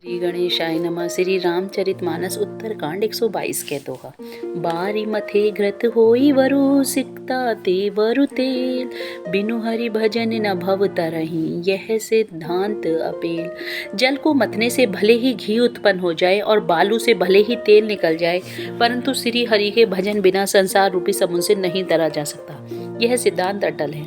श्री गणेशाय नमः। श्री रामचरितमानस उत्तरकांड 122 के दोहा। बारी मथे घृत होई वरु सिकता ते वरु तेल, बिनु हरि भजन न भव तरही यह सिद्धांत अपेल। जल को मथने से भले ही घी उत्पन्न हो जाए और बालू से भले ही तेल निकल जाए, परंतु श्री हरि के भजन बिना संसार रूपी समुद्र से नहीं तरा जा सकता। यह सिद्धांत अटल है।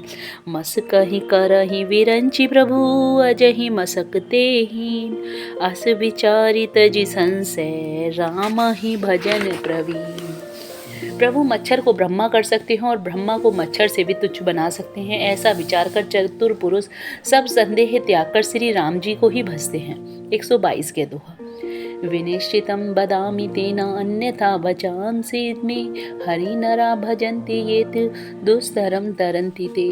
मस कहीं करही विरंचि प्रभु अजहि मसकते हीन, अस विचारित जी संशय राम ही भजन प्रवीण। प्रभु मच्छर को ब्रह्मा कर सकते हैं और ब्रह्मा को मच्छर से भी तुच्छ बना सकते हैं। ऐसा विचार कर चतुर पुरुष सब संदेह त्याग कर श्री राम जी को ही भजते हैं। 122 के दोहा। विनिश्चितं बदामि तेना अन्यथा वचांसि मे, हरि नरा भजन्ति येत दुस्तरम तरन्ति ते।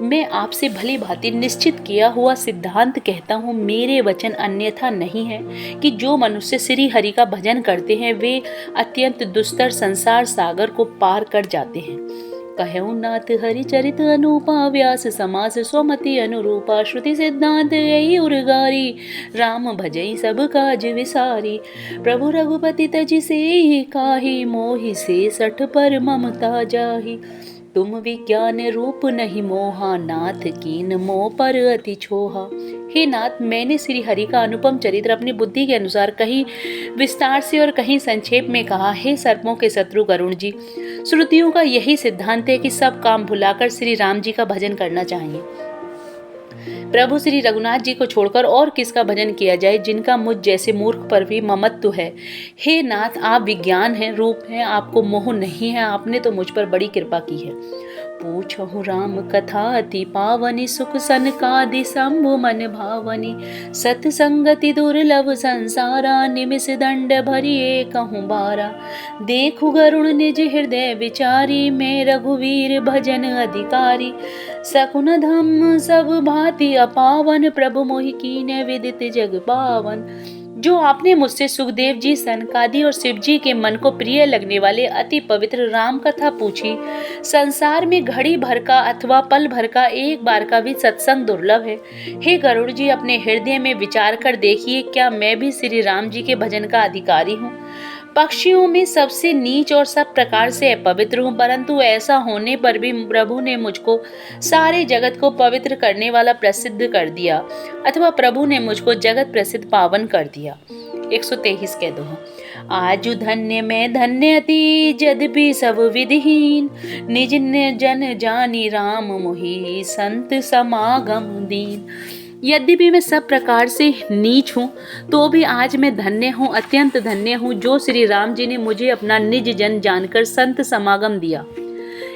मैं आपसे भली भांति निश्चित किया हुआ सिद्धांत कहता हूँ, मेरे वचन अन्यथा नहीं है कि जो मनुष्य श्री हरि का भजन करते हैं वे अत्यंत दुस्तर संसार सागर को पार कर जाते हैं। कहूँ नाथ हरिचरित अनुपा, व्यास समास स्वमति अनुरूपा, श्रुति सिद्धांत यही उर्गारी, राम भजई सब काज विसारी। प्रभु रघुपति तजि से काही, मोहि से सठ पर ममता जाही। तुम विज्ञान रूप नहीं मोहा, नाथ कीन मोह पर अति छोहा। हे नाथ, मैंने श्री हरि का अनुपम चरित्र अपनी बुद्धि के अनुसार कहीं विस्तार से और कहीं संक्षेप में कहा। हे सर्पों के शत्रु गरुण जी, श्रुतियों का यही सिद्धांत है कि सब काम भुलाकर श्री राम जी का भजन करना चाहिए। प्रभु श्री रघुनाथ जी को छोड़कर और किसका भजन किया जाए, जिनका मुझ जैसे मूर्ख पर भी ममत्व है। हे नाथ, आप विज्ञान हैं, रूप हैं, आपको मोह नहीं है। आपने तो मुझ पर बड़ी कृपा की है। पूछहु राम कथा अति पावनी, सुख सनकादि शंभु मन भावनी। सतसंगति दुर्लभ संसारा, निमिष दंड भरिए कहूँ बारा। देखु गरुण निज हृदय विचारी, मैं रघुवीर भजन अधिकारी। सकुन धम सब भांति अपावन, प्रभु मोहि कीन्य विदित जग पावन। जो आपने मुझसे सुखदेव जी, सनकादि और शिव जी के मन को प्रिय लगने वाले अति पवित्र राम कथा पूछी। संसार में घड़ी भर का अथवा पल भर का एक बार का भी सत्संग दुर्लभ है। हे गरुड़ जी, अपने हृदय में विचार कर देखिए, क्या मैं भी श्री राम जी के भजन का अधिकारी हूँ? पक्षियों में सबसे नीच और सब प्रकार से अपवित्र हूँ, परंतु ऐसा होने पर भी प्रभु ने मुझको सारे जगत को पवित्र करने वाला प्रसिद्ध कर दिया, अथवा प्रभु ने मुझको जगत प्रसिद्ध पावन कर दिया। 123 के दोहा। आजु धन्य मैं धन्य अति, यद्यपि सब विधिहीन, निज जन जानी राम मोहि, संत समागम दीन। यद्यपि मैं सब प्रकार से नीच हूँ, तो भी आज मैं धन्य हूँ, अत्यंत धन्य हूँ, जो श्री राम जी ने मुझे अपना निज जन जानकर संत समागम दिया।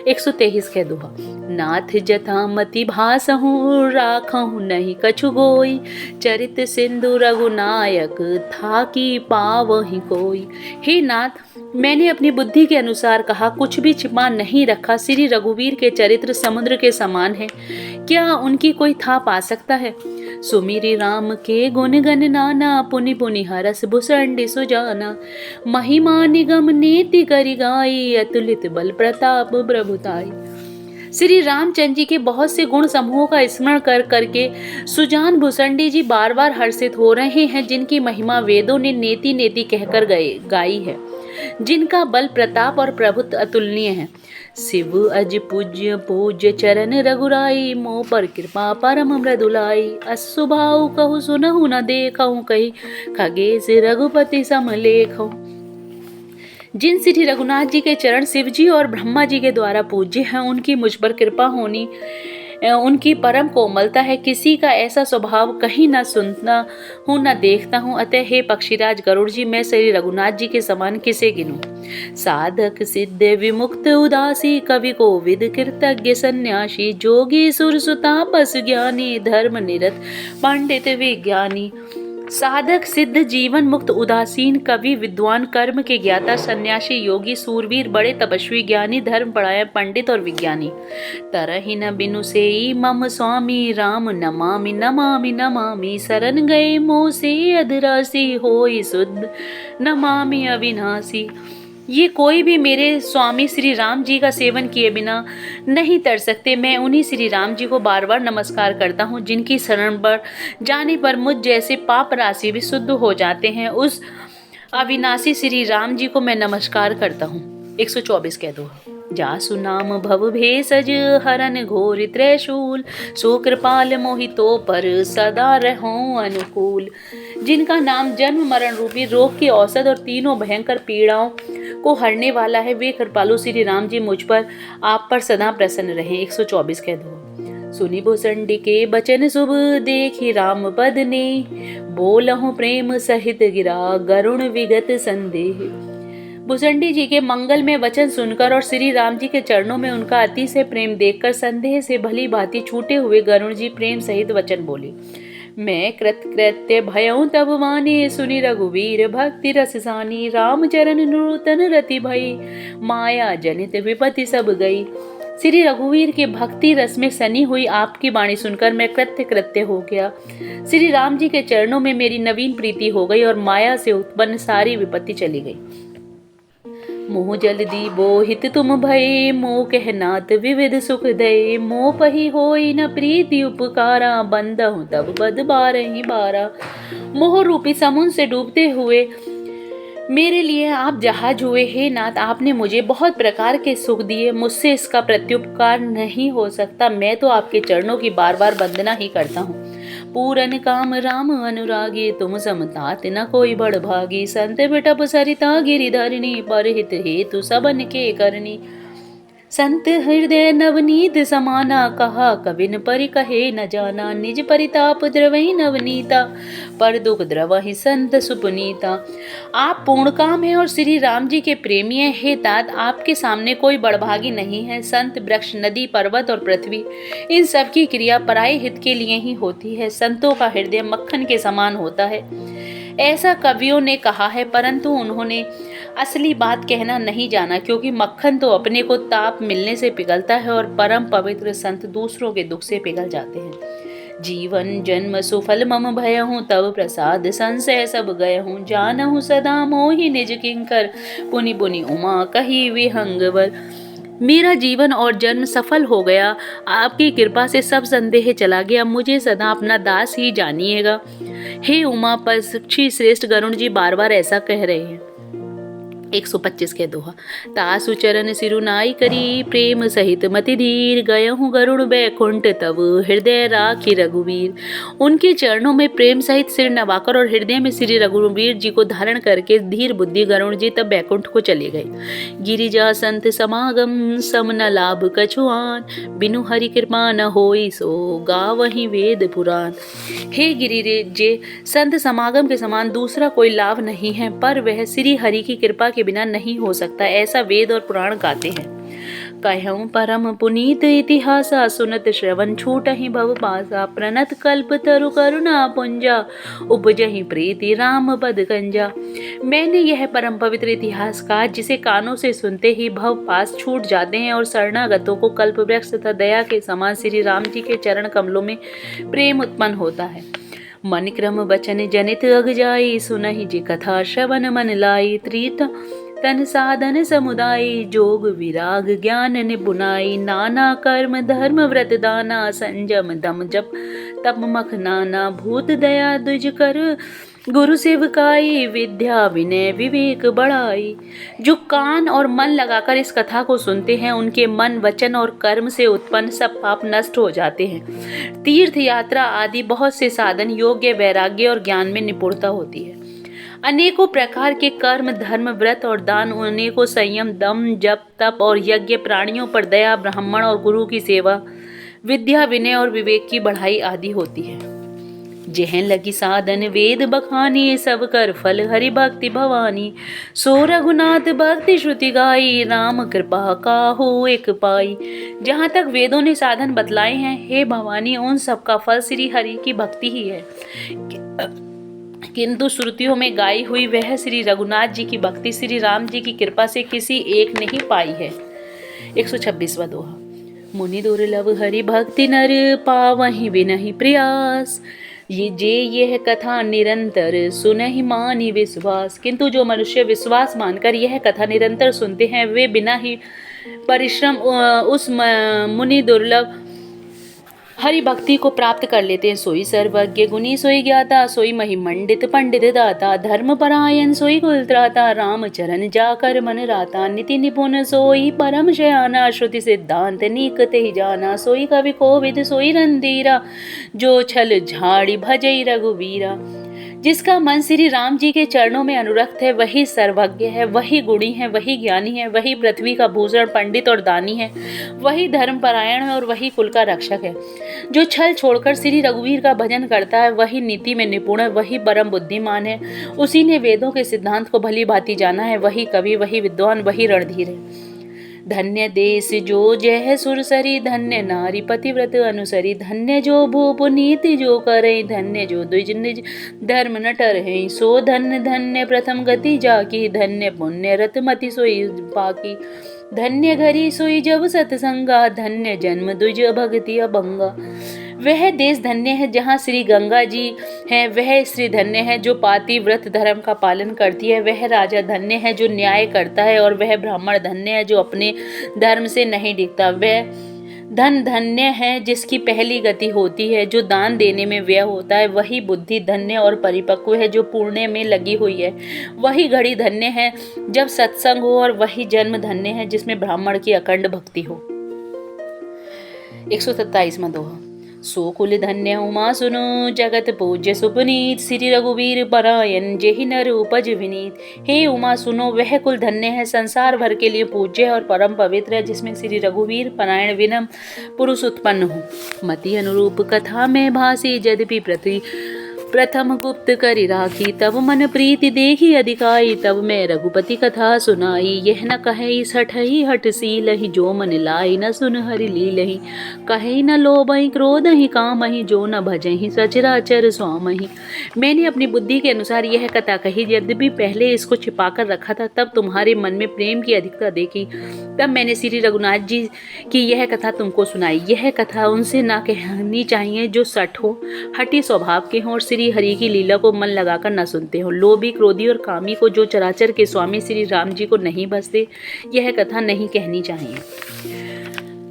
123 के दोहा। नाथ जथा मति भासहु, राखहु नहीं कछु गोई, चरित सिंधु रघुनायक था कि पावहि कोई। हे नाथ, मैंने अपनी बुद्धि के अनुसार कहा, कुछ भी छिपा नहीं रखा। श्री रघुवीर के चरित्र समुद्र के समान है, क्या उनकी कोई था पा सकता है? सुमिरि राम के गुण गण नाना, पुनि पुनि हरस भुसंडि सुजाना। महिमा निगम नीति करि गाई, अतुलित बल प्रताप प्रभुताई। श्री रामचंद्र जी के बहुत से गुण समूहों का स्मरण कर करके सुजान भुसंडी जी बार बार हर्षित हो रहे हैं, जिनकी महिमा वेदों ने नेति नेति कहकर गाई है, जिनका बल प्रताप और प्रभुत्व अतुलनीय है। शिव अज पूज्य पूज्य चरण रघुराई, मोह पर कृपा परम मृदुलाई। असुभाव कहु सुनहु न देखहु, कही खगेश रघुपति समलेखहु। जिन श्री रघुनाथ जी के चरण शिव जी और ब्रह्मा जी के द्वारा पूज्य हैं, उनकी मुझ पर कृपा होनी, उनकी परम कोमलता है। किसी का ऐसा स्वभाव कहीं न सुनता हूँ न देखता हूँ। अतः हे पक्षीराज गरुड़ जी, मैं श्री रघुनाथ जी के समान किसे गिनूं? साधक सिद्ध विमुक्त उदासी, कवि कोविद कृतज्ञ सन्यासी। जोगी सुरसुता बस ज्ञानी, धर्म निरत पंडित विज्ञानी। साधक सिद्ध जीवन मुक्त उदासीन, कवि विद्वान कर्म के ज्ञाता, सन्यासी योगी सूरवीर, बड़े तपस्वी ज्ञानी, धर्म परायण पंडित और विज्ञानी। तरहि न बिनु सेई मम स्वामी, राम नमामि नमामि नमामि। शरण गए मोह से अधरासी, होई शुद्ध नमामि अविनाशी। ये कोई भी मेरे स्वामी श्री राम जी का सेवन किए बिना नहीं तर सकते। मैं उन्हीं श्री राम जी को बार बार नमस्कार करता हूँ, जिनकी शरण पर जाने पर मुझ जैसे पाप राशि भी शुद्ध हो जाते हैं। उस अविनाशी श्री राम जी को मैं नमस्कार करता हूँ। 124 कह दो। जासु नाम भव भेषज हरन घोर त्रिशूल, सो कृपाल मोहितो पर सदा रहो अनुकूल। जिनका नाम जन्म मरण रूपी रोग की औषध और तीनों भयंकर पीड़ाओं को हरने वाला है, वे कृपालु श्री राम जी मुझ पर आप पर सदा प्रसन्न रहे। 124 कह दो। सुनि भुसंडी के बचन शुभ, देखी राम पद ने, बोलहु प्रेम सहित गिरा गरुण विगत संदेह। भुसंडी जी के मंगल में वचन सुनकर और श्री राम जी के चरणों में उनका अति से प्रेम देखकर संदेह से भली भांति छूटे हुए गरुण जी प्रेम सहित वचन बोले। मैं कृत्य भयऊ तब वाने, सुनि रघुवीर भक्ति रस सानी, राम चरण नूतन रति भई, माया जनित विपत्ति सब गई। श्री रघुवीर के भक्ति रस में सनी हुई आपकी वाणी सुनकर मैं कृत्य हो गया। श्री राम जी के चरणों में मेरी नवीन प्रीति हो गई और माया से उत्पन्न सारी विपत्ति चली गई। मोह जल्दी बोहित तुम भये, मोह कहनात विविध सुख दये, मोह पही होई न प्रीति उपकारा, बंदहु तब बद बारहि बारा। मोह रूपी समुद्र से डूबते हुए मेरे लिए आप जहाज हुए। हे नाथ, आपने मुझे बहुत प्रकार के सुख दिए, मुझसे इसका प्रत्युपकार नहीं हो सकता। मैं तो आपके चरणों की बार बार वंदना ही करता हूँ। पूरन काम राम अनुरागी, तुम समतात न कोई बड़ भागी, संत बिटप सरिता गिरिधरणी, पर हित हेतु सबन के करनी। संत हृदय नवनीत समाना, कहा कविन परि कहे न जाना, निज परिताप द्रवहि नवनीता, पर दुख द्रवहि संत सुपुनीता। आप पूर्ण काम है और श्री राम जी के प्रेमी हैं। हे तात, आपके सामने कोई बड़भागी नहीं है। संत, वृक्ष, नदी, पर्वत और पृथ्वी, इन सब की क्रिया पराये हित के लिए ही होती है। संतों का हृदय मक्खन के समान होता है, ऐसा कवियों ने कहा है, परंतु उन्होंने असली बात कहना नहीं जाना, क्योंकि मक्खन तो अपने को ताप मिलने से पिघलता है और परम पवित्र संत दूसरों के दुख से पिघल जाते हैं। जीवन जन्म सुफल मम भयहूँ, तब प्रसाद संशय सब गयहूँ, जानहूँ सदा मोहि निज किंकर, पुनि पुनि उमा कही विहंगवर। मेरा जीवन और जन्म सफल हो गया, आपकी कृपा से सब संदेह चला गया, मुझे सदा अपना दास ही जानिएगा। हे उमा पक्षी श्रेष्ठ गरुण जी बार बार ऐसा कह रहे हैं। 125 के दोहा। तासु चरण सिरुनाई करी, प्रेम सहित मति धीर, गयहूँ गरुड़ बैकुंठ तब हृदय राखी रघुवीर। उनके चरणों में प्रेम सहित सिर नवाकर और हृदय में श्री रघुवीर जी को धारण करके धीर बुद्धि गरुड़ जी तब बैकुंठ को चले गए। गिरिजा संत समागम, सम न लाभ कछुआन, बिनु हरि कृपा न होई सो गावहि वेद पुराण। हे गिरिजे, संत समागम के समान दूसरा कोई लाभ नहीं है, पर वह श्री हरि की कृपा के बिना नहीं हो सकता, ऐसा वेद और पुराण गाते हैं। कहऊँ परम पुनीत इतिहासा, सुनत श्रवण छूटहि भव पासा, प्रणत कल्प तरु करुणा पुंजा, उपजहि प्रीति राम पद कंजा। मैंने यह परम पवित्र इतिहास कहा, जिसे कानों से सुनते ही भव पास छूट जाते हैं और शरणागतों को कल्प वृक्ष तथा दया के समान श्री राम जी के चरण कमलों में प्रेम उत्पन्न होता है। मन क्रम बचन जनित अग जाई, सुनहि जी कथा श्रवण मन लाई, त्रित तन साधन समुदायी, जोग विराग ज्ञान निपुनाई, नाना कर्म धर्म व्रत दाना, संजम दम जप तप मख नाना, भूत दया दुज कर गुरु सेवकाई, विद्या विनय विवेक बढ़ाई। जो कान और मन लगाकर इस कथा को सुनते हैं, उनके मन वचन और कर्म से उत्पन्न सब पाप नष्ट हो जाते हैं। तीर्थ यात्रा आदि बहुत से साधन योग्य वैराग्य और ज्ञान में निपुणता होती है। अनेकों प्रकार के कर्म धर्म व्रत और दान, अनेकों संयम दम जप तप और यज्ञ, प्राणियों पर दया, ब्राह्मण और गुरु की सेवा, विद्या विनय और विवेक की बढ़ाई आदि होती है। जेहन लगी साधन वेद बखानी, सब कर फल हरि भक्ति भवानी, सो रघुनाथ भक्ति श्रुति गाई, राम कृपा काहू एक पाई। जहाँ तक वेदों ने साधन बतलाए हैं, हे भवानी, उन सब का फल श्री हरि की भक्ति ही है, किंतु श्रुतियों में गाई हुई वह श्री रघुनाथ जी की भक्ति श्री राम जी की कृपा से किसी एक ने ही पाई है। 126वां दोहा। मुनि दुर्लभ हरि भक्ति नर, पावहि बिनहि प्रयास, यह कथा निरंतर सुनहि मानि विश्वास। किंतु जो मनुष्य विश्वास मानकर यह कथा निरंतर सुनते हैं वे बिना ही परिश्रम उस मुनि दुर्लभ हरि भक्ति को प्राप्त कर लेते हैं। सोई सर्वज्ञ गुणी सोई ज्ञाता, सोई महिमंडित पंडित दाता, धर्म परायण सोई कुल त्राता, राम चरण जाकर मन राता, नीति निपुण सोई परम शयाना, श्रुति सिद्धांत निकट ही जाना, सोई कवि कोविद सोई रंधीरा, जो छल झाड़ी भजई रघुवीरा। जिसका मन श्री राम जी के चरणों में अनुरक्त है वही सर्वज्ञ है, वही गुणी है, वही ज्ञानी है, वही पृथ्वी का भूषण पंडित और दानी है, वही धर्मपरायण है और वही कुल का रक्षक है। जो छल छोड़कर श्री रघुवीर का भजन करता है वही नीति में निपुण है, वही परम बुद्धिमान है, उसी ने वेदों के सिद्धांत को भली भांति जाना है, वही कवि, वही विद्वान, वही रणधीर है। धन्य देश जो जय सुरसरी, धन्य नारी पतिव्रत अनुसरी, धन्य जो भूप नीति जो करे, धन्य जो द्विज निज धर्म न टरहि, सो धन्य धन्य प्रथम गति जाकी, धन्य पुण्य रतमति सोई पाकी, धन्य घरी सोई जब सतसंगा, धन्य जन्म द्विज भक्ति अभंगा। वह देश धन्य है जहाँ श्री गंगा जी हैं, वह स्त्री धन्य है जो पाति व्रत धर्म का पालन करती है, वह राजा धन्य है जो न्याय करता है, और वह ब्राह्मण धन्य है जो अपने धर्म से नहीं डिगता, वह धन धन्य है जिसकी पहली गति होती है, जो दान देने में व्यय होता है, वही बुद्धि धन्य और परिपक्व है जो पुण्य में लगी हुई है, वही घड़ी धन्य है जब सत्संग हो, और वही जन्म धन्य है जिसमें ब्राह्मण की अखंड भक्ति हो। 127वां दोहा। सो कुल धन्य उमा सुनो, जगत पूज्य सुपनीत, श्री रघुवीर परायण जेहि नर उपज विनीत। हे उमा सुनो, वह कुल धन्य है, संसार भर के लिए पूज्य है और परम पवित्र है, जिसमें श्री रघुवीर परायण विनम्र पुरुष उत्पन्न हो। मति अनुरूप कथा में भासी, यद्यपि प्रथम गुप्त करि राखी, तब मन प्रीति देखी अधिकाई, तब मैं रघुपति कथा सुनाई। यह न कहे सठहि हट सीलहि, जो मन लाई न सुन हरि लीलहि, कहे न लोभहि क्रोधहि कामहि, जो न भजहि सचराचर स्वामहि। मैंने अपनी बुद्धि के अनुसार यह कथा कही, यद्यपि पहले इसको छिपाकर रखा था, तब तुम्हारे मन में प्रेम की अधिकता देखी, तब मैंने श्री रघुनाथ जी की यह कथा तुमको सुनाई। यह कथा उनसे ना कहनी चाहिए जो सठ हो, हठी स्वभाव के हों और श्री हरि की लीला को मन लगाकर न सुनते हो। लोभी, क्रोधी और कामी को, जो चराचर के स्वामी श्री राम जी को नहीं बसते, यह कथा नहीं कहनी चाहिए।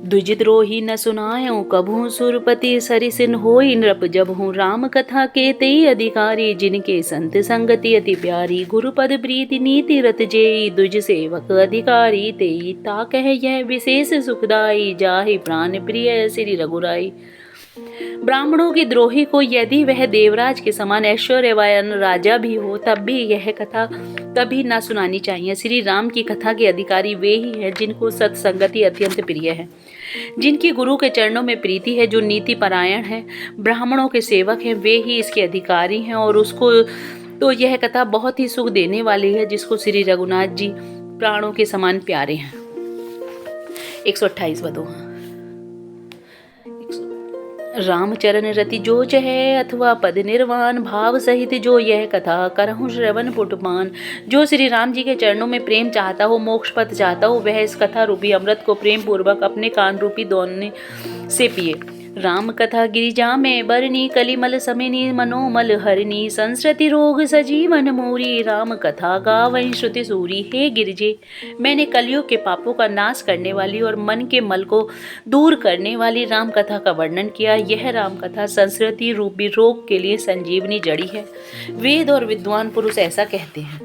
द्विजद्रोही न सुनायो कभू, सुरपति सरिसिन होई नृप जबहु, राम कथा के तेई अधिकारी, जिनके संत संगति अति प्यारी, गुरुपद प्रीति नीति रत जेई, द्विज सेवक अधिकारी तेई, ता कह यह विशेष सुखदाई, जाहि प्राण प्रिय श्री रघुराई। ब्राह्मणों की द्रोही को यदि वह देवराज के समान ऐश्वर्यवान राजा भी हो, तब भी यह कथा कभी न सुनानी चाहिए। श्री राम की कथा के अधिकारी वे ही हैं जिनको सत्संगति अत्यंत प्रिय है, जिनकी गुरु के चरणों में प्रीति है, जो नीति परायण है, ब्राह्मणों के सेवक हैं, वे ही इसके अधिकारी हैं, और उसको तो यह कथा बहुत ही सुख देने वाली है, जिसको श्री रघुनाथ जी प्राणों के समान प्यारे हैं। 128वां दोहा। रामचरण रति जो चहे, अथवा पद निर्वाण, भाव सहित जो यह कथा करहु श्रवण पुटपान। जो श्री राम जी के चरणों में प्रेम चाहता हो, मोक्ष पद चाहता हो, वह इस कथा रूपी अमृत को प्रेम पूर्वक अपने कान रूपी दोने से पिए। राम कथा गिरिजा में बरनी, कलिमल समिनी मनोमल हरनी, संस्कृति रोग सजीवन मोरी, राम कथा गावहीं श्रुति सूरी। हे गिरिजे, मैंने कलियुग के पापों का नाश करने वाली और मन के मल को दूर करने वाली राम कथा का वर्णन किया। यह राम कथा संस्कृति रूपी रोग के लिए संजीवनी जड़ी है। वेद और विद्वान पुरुष ऐसा कहते हैं।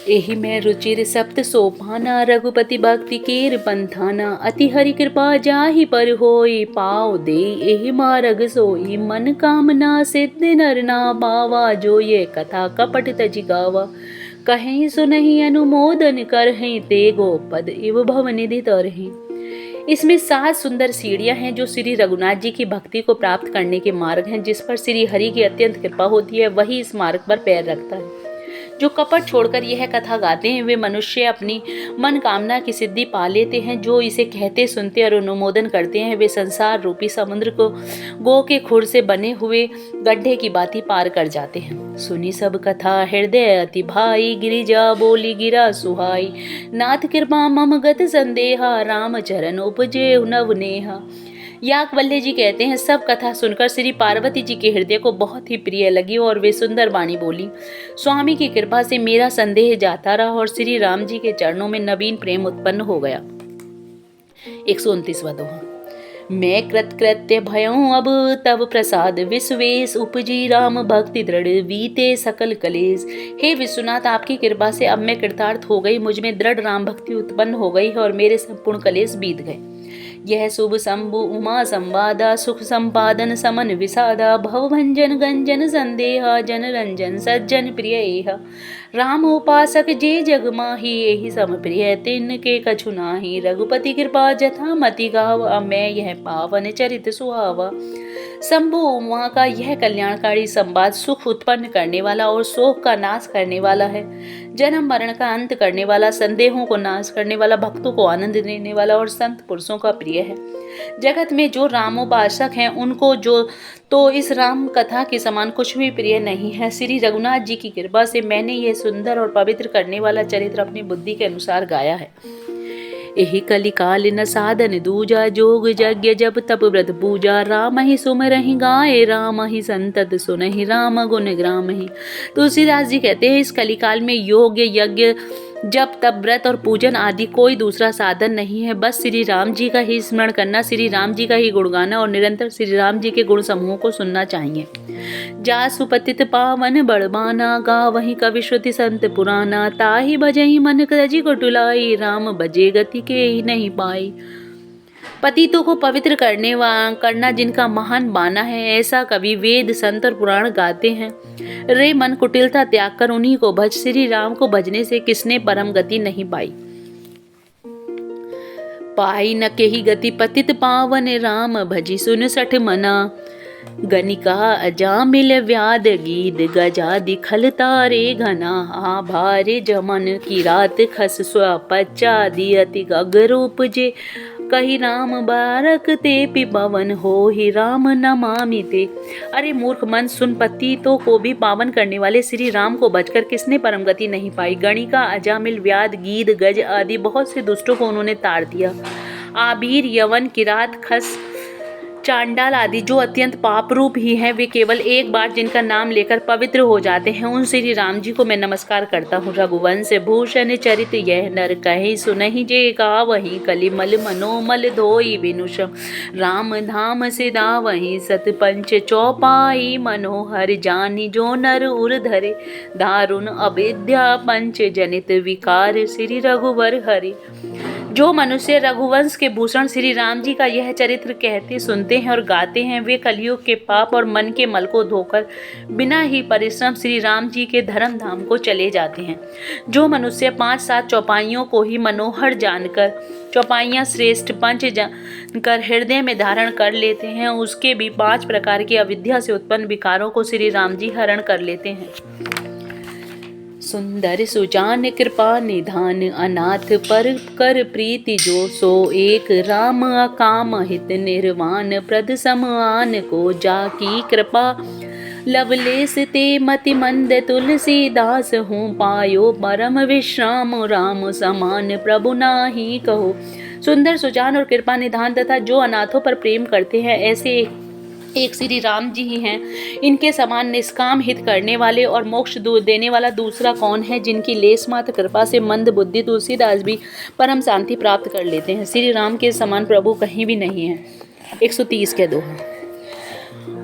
एहि में रुचिर सप्त सोपाना, रघुपति भक्ति केर पंथाना, अति हरि कृपा जाहि पर होई, पाव दे एहि मार्ग सोई, मन कामना सिद्ध नर ना पावा, जो ये कथा कपट तजि गावा, कहीं सुनहि अनुमोदन करहि, ते गोपद इव भव निधि तरहि। इसमें 7 सुंदर सीढ़ियां हैं जो श्री रघुनाथ जी की भक्ति को प्राप्त करने के मार्ग हैं। जिस पर श्री हरि की अत्यंत कृपा होती है वही इस मार्ग पर पैर रखता है। जो कपट छोड़कर यह कथा गाते हैं वे मनुष्य अपनी मन कामना की सिद्धि पा लेते हैं। जो इसे कहते, सुनते और अनुमोदन करते हैं वे संसार रूपी समुद्र को गो के खुर से बने हुए गड्ढे की बाती पार कर जाते हैं। सुनी सब कथा हृदय अति भाई, गिरिजा बोली गिरा सुहाई, नाथ कृपा मम गत संदेहा, राम चरण उपजे नव नेहा। याज्ञवल्क्य जी कहते हैं, सब कथा सुनकर श्री पार्वती जी के हृदय को बहुत ही प्रिय लगी और वे सुंदर वाणी बोली। स्वामी की कृपा से मेरा संदेह जाता रहा और श्री राम जी के चरणों में नवीन प्रेम उत्पन्न हो गया। 129वां दोहा। मैं कृत्य भयऊं अब तब प्रसाद विश्वेश, उपजी राम भक्ति दृढ़ बीते सकल कलेश। हे विश्वनाथ, आपकी कृपा से अब मैं कृतार्थ हो गई, मुझ में दृढ़ राम भक्ति उत्पन्न हो गई है और मेरे संपूर्ण कलेश बीत गए। यह शुभ शंभु उमा संवादा, सुख संपादन समन विषादा, भव भंजन गंजन संदेहा, जन रंजन सज्जन प्रिय एहा। राम उपासक जे जग माही, एहि सम प्रिय तिन के कछु नाही। रघुपति कृपा जथा मति गाव, अब मैं यह पावन चरित सुहावा। शंभु उमा का यह कल्याणकारी संवाद सुख उत्पन्न करने वाला और शोक का नाश करने वाला है, जन्म मरण का अंत करने वाला, संदेहों को नाश करने वाला, भक्तों को आनंद देने वाला और संत पुरुषों का प्रिय है। जगत में जो रामोपासक हैं उनको जो तो इस राम कथा के समान कुछ भी प्रिय नहीं है। श्री रघुनाथ जी की कृपा से मैंने यह सुंदर और पवित्र करने वाला चरित्र अपनी बुद्धि के अनुसार गाया है। एहि कलिकाल न साधन दूजा, जोग यज्ञ जप तप व्रत पूजा। राम ही सुमरहि गाए, राम ही संतत सुनहि, राम गुण ग्रामहि। तुलसीदास जी कहते हैं, इस कलिकाल में योग यज्ञ जप तप व्रत और पूजन आदि कोई दूसरा साधन नहीं है, बस श्री राम जी का ही स्मरण करना, श्री राम जी का ही गुण गाना और निरंतर श्री राम जी के गुण समूहों को सुनना चाहिए। जासु पतित पावन बड़बाना, गावहि कवि श्रुति संत पुराना। ताहि भजहि मन क्रजि कुटिलाई, राम भजे गति के ही नहीं पाई। पतितों को पवित्र करना जिनका महान बाना है, ऐसा कवि वेद संत और पुराण गाते हैं। रे मन कुटिलता त्याग कर उन्हीं को भज, श्री राम को भजने से किसने परम गति नहीं पाई। पाई न केहि गति पतित पावन, राम भजी सुन सठ मना। गनिका अजामिल व्याध गीद, गजादि खल तारे घना। आ भारे जमन की रात खस स्वपच्चा, दियति गगर उपजे। कही राम बारक ते पिपवन, हो ही राम नमामि ते। अरे मूर्ख मन सुन, पतितों को भी पावन करने वाले श्री राम को बचकर किसने परम गति नहीं पाई। गणिका अजामिल व्याध गीद गज आदि बहुत से दुष्टों को उन्होंने ताड़ दिया। आबीर यवन किरात खस चांडाल आदि जो अत्यंत पाप रूप ही हैं, वे केवल एक बार जिनका नाम लेकर पवित्र हो जाते हैं, उन श्री राम जी को मैं नमस्कार करता हूँ। रघुवंश भूषण चरित यह नर कहि, सुनहि जे गावहि। कलिमल मनोमल धोई विनुषम, राम धाम सिधावहि। सत पंच चौपाई मनोहर, जानि जो नर उर धरे। दारुण अविद्या पंच जनित, विकार श्री रघुवर हरे। जो मनुष्य रघुवंश के भूषण श्री राम जी का यह चरित्र कहते सुनते हैं और गाते हैं, वे कलयुग के पाप और मन के मल को धोकर बिना ही परिश्रम श्री राम जी के धर्म धाम को चले जाते हैं। जो मनुष्य 5-7 चौपाइयों को ही मनोहर जानकर, चौपाइयाँ श्रेष्ठ पंच जानकर हृदय में धारण कर लेते हैं, उसके भी 5 प्रकार की अविद्या से उत्पन्न विकारों को श्री राम जी हरण कर लेते हैं। सुंदर सुजान कृपा निधान, अनाथ पर कर प्रीति जो। सो एक राम अकाम हित निर्वाण, प्रद समान को जाकी कृपा। लवलेस ते मति मंद तुलसीदास हूँ, पायो परम विश्राम। राम समान प्रभु नाही कहो। सुंदर सुजान और कृपा निधान तथा जो अनाथों पर प्रेम करते हैं, ऐसे एक श्री राम जी ही हैं। इनके समान निष्काम हित करने वाले और मोक्ष देने वाला दूसरा कौन है। जिनकी लेस मात्र कृपा से मंद बुद्धि तुलसीदास भी परम शांति प्राप्त कर लेते हैं। श्री राम के समान प्रभु कहीं भी नहीं है। 130 के दोहा।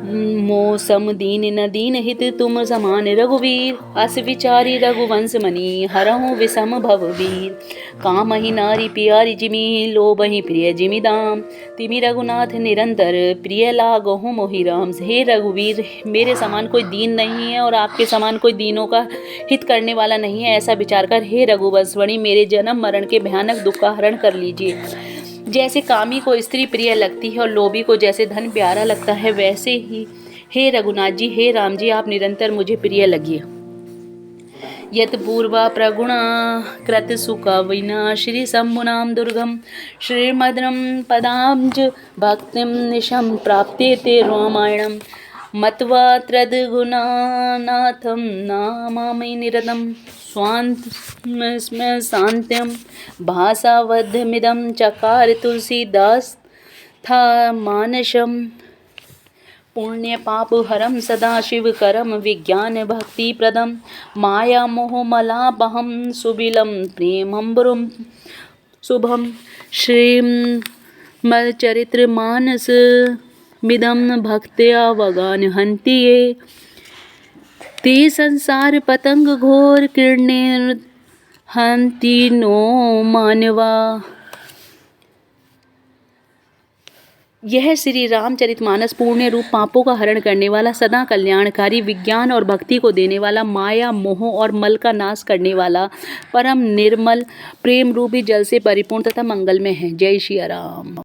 मौसम दीन न दीन हित तुम समान रघुवीर, अस विचारी रघुवंश मनी। हरहु विषम भववीर, कामहि नारी प्यारी जिमि। लोभहि प्रिय जिमि दाम, तिमि रघुनाथ निरंतर। प्रिय लागहु मोहि राम। हे रघुवीर, मेरे समान कोई दीन नहीं है और आपके समान कोई दीनों का हित करने वाला नहीं है। ऐसा विचार कर हे रघुवंशवणी, मेरे जन्म मरण के भयानक दुख का हरण कर लीजिए। जैसे कामी को स्त्री प्रिय लगती है और लोभी को जैसे धन प्यारा लगता है, वैसे ही हे रघुनाथ जी, हे राम जी, आप निरंतर मुझे प्रिय लगिए। यत पूर्वा प्रगुणा कृत सुख विना, श्री शंभुनाम दुर्गम श्रीमद्रम पदाब्ज भक्तिम निशम प्राप्ते ते रामायणम। मत्वा त्रिगुणानाथम नामामि निरतम। स्वान्त्यं भाषावद्धमिदं चकार तुलसीदास था मानसम पुण्य पाप हरम सदाशिवकरम विज्ञान भक्ति प्रदम माया मोहमलापहम सुबिलम प्रेमम्बरुम शुभम श्रीमच्चरित्र मानस मिदम भक्त्या वगान हन्ति ये ते संसार पतंग घोर किरणेर हन्ति नो मानवा। यह श्री रामचरितमानस पूर्ण रूप पापों का हरण करने वाला, सदा कल्याणकारी, विज्ञान और भक्ति को देने वाला, माया मोह और मल का नाश करने वाला, परम निर्मल प्रेम रूपी जल से परिपूर्ण तथा मंगलमय है। जय श्री राम।